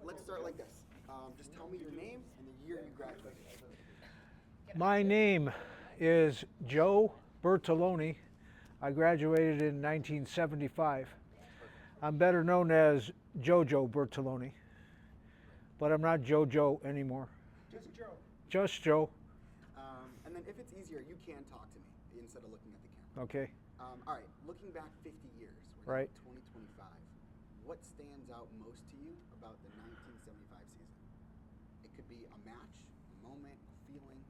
Let's start like this. Just tell me your name and the year you graduated. My name is Joe Bertolone. I graduated in 1975. I'm better known as Jojo Bertolone, but I'm not Jojo anymore. Just Joe. Just Joe. And then if it's easier, you can talk to me instead of looking at the camera. Okay. All right, looking back 50 years, we're Right. now in 2025. What stands out most to you about the 1975 season? It could be a match, a moment, a feeling.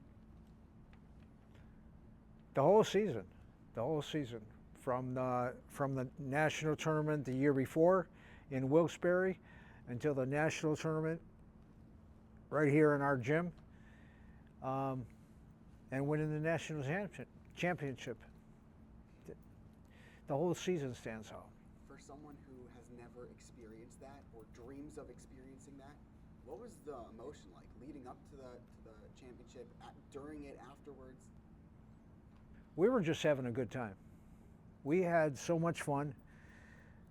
The whole season. The whole season. From the national tournament the year before in Wilkes-Barre until the national tournament right here in our gym, and winning the national championship. The whole season stands out. For someone who has never experienced that or dreams of experiencing that, what was the emotion like leading up to the championship, during it, afterwards? We were just having a good time. We had so much fun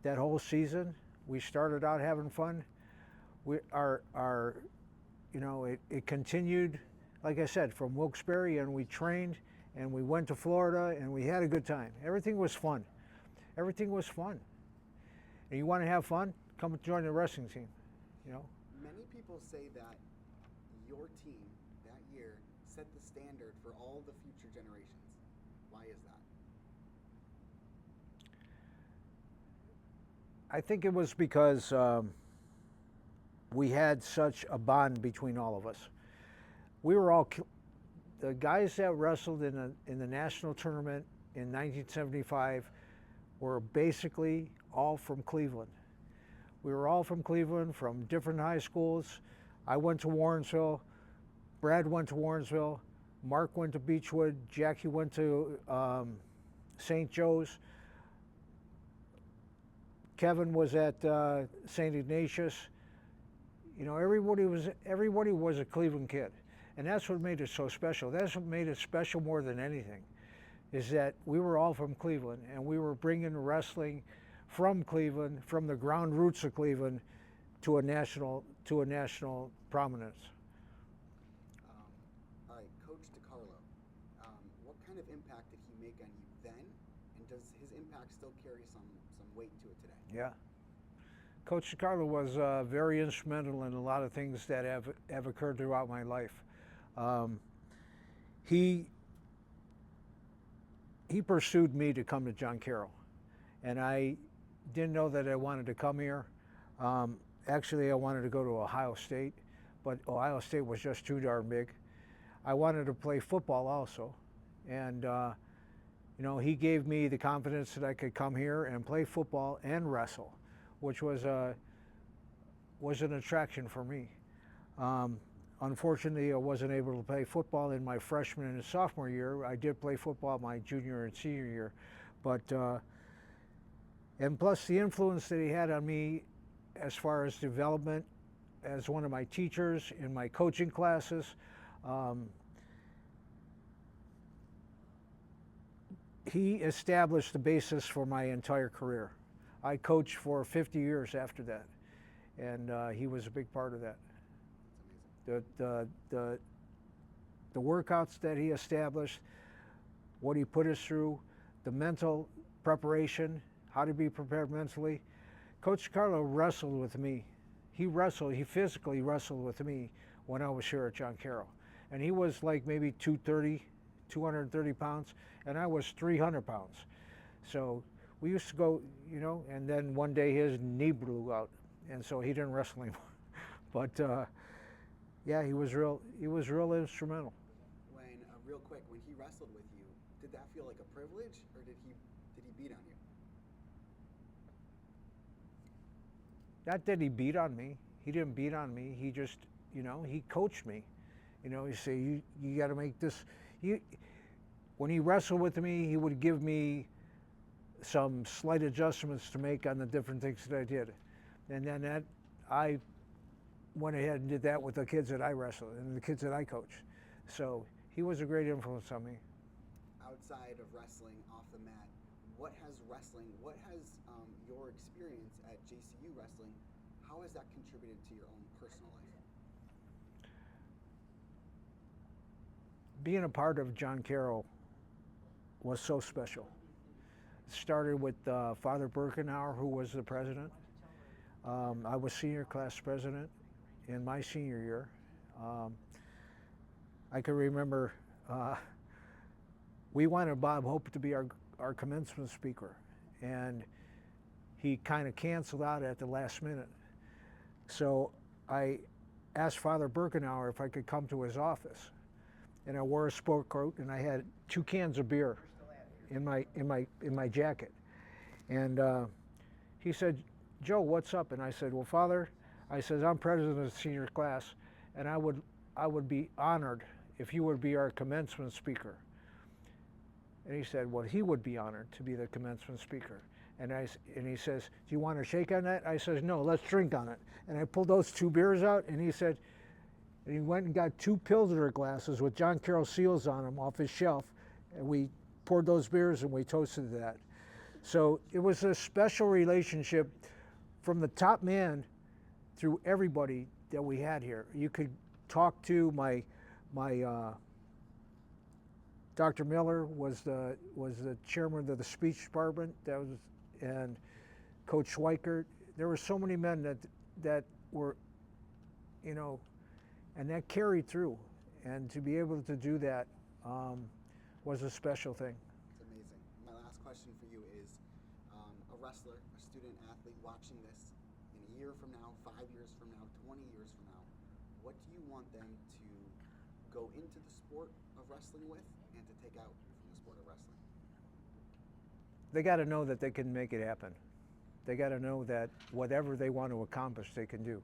that whole season. We started out having fun. It continued, like I said, from Wilkes-Barre, and we trained and we went to Florida and we had a good time. Everything was fun. Everything was fun. And you want to have fun? Come join the wrestling team. Many people say that your team that year set the standard for all the future generations. Why is that? I think it was because we had such a bond between all of us. We were all the guys that wrestled in the national tournament in 1975 were basically all from Cleveland. We were all from Cleveland, from different high schools. I went to Warrensville. Brad went to Warrensville. Mark went to Beechwood. Jackie went to St. Joe's. Kevin was at St. Ignatius. Everybody was a Cleveland kid. And that's what made it so special. That's what made it special more than anything, is that we were all from Cleveland, and we were bringing wrestling from Cleveland, from the ground roots of Cleveland, to a national prominence. All right, Coach DiCarlo, what kind of impact did he make on you then, and does his impact still carry some weight to it today? Yeah. Coach DiCarlo was very instrumental in a lot of things that have occurred throughout my life. He pursued me to come to John Carroll, and I didn't know that I wanted to come here. Actually, I wanted to go to Ohio State, but Ohio State was just too darn big. I wanted to play football also, and he gave me the confidence that I could come here and play football and wrestle, which was an attraction for me. Unfortunately, I wasn't able to play football in my freshman and sophomore year. I did play football my junior and senior year, but and plus the influence that he had on me as far as development as one of my teachers in my coaching classes. He established the basis for my entire career. I coached for 50 years after that, and he was a big part of that. The workouts that he established, what he put us through, the mental preparation, how to be prepared mentally. Coach Carlo wrestled with me. He physically wrestled with me when I was here at John Carroll. And he was like maybe 230 pounds, and I was 300 pounds. So we used to go, and then one day his knee blew out, and so he didn't wrestle anymore. But yeah, he was real instrumental. Real quick, when he wrestled with you, did that feel like a privilege, or did he beat on you? Not that he beat on me. He didn't beat on me. He just, he coached me. He said, you got to make this. When he wrestled with me, he would give me some slight adjustments to make on the different things that I did. And then I went ahead and did that with the kids that I wrestled and the kids that I coached. So he was a great influence on me. Outside of wrestling, off the mat, what has your experience at JCU wrestling, how how has that contributed to your own personal life? Being a part of John Carroll was so special. It started with Father Birkenauer, who was the president. I was senior class president in my senior year. I can remember we wanted Bob Hope to be our commencement speaker, and he kind of canceled out at the last minute. So I asked Father Birkenauer if I could come to his office, and I wore a sport coat, and I had 2 cans of beer in my jacket. And he said, "Joe, what's up?" And I said, "Well, Father," I says, "I'm president of the senior class, and I would be honored if you would be our commencement speaker." And he said, "Well, he would be honored to be the commencement speaker." And he says, "Do you want to shake on that?" I says, "No, let's drink on it." And I pulled those 2 beers out, and he said, and he went and got 2 Pilsner glasses with John Carroll seals on them off his shelf, and we poured those beers and we toasted that. So it was a special relationship from the top man through everybody that we had here. You could talk to my Dr. Miller was the chairman of the speech department. And Coach Schweikert. There were so many men that were, and that carried through. And to be able to do that was a special thing. It's amazing. My last question for you is, a wrestler, a student athlete watching this in a year from now, 5 years from now, 20 years from now, what do you want them to go into the sport of wrestling with and to take out from the sport of wrestling? They got to know that they can make it happen. They got to know that whatever they want to accomplish, they can do.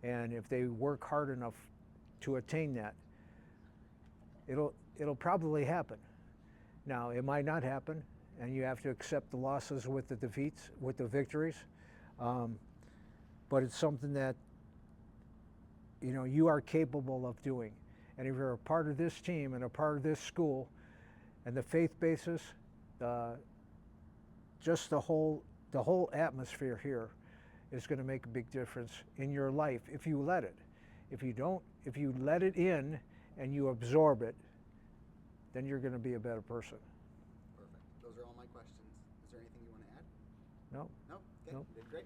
And if they work hard enough to attain that, it'll probably happen. Now, it might not happen, and you have to accept the losses with the defeats, with the victories. But it's something that you are capable of doing. And if you're a part of this team and a part of this school, and the faith basis, just the whole atmosphere here is going to make a big difference in your life if you let it. If you let it in and you absorb it, then you're going to be a better person. Perfect. Those are all my questions. Is there anything you want to add? No. No? Okay. No. You did great.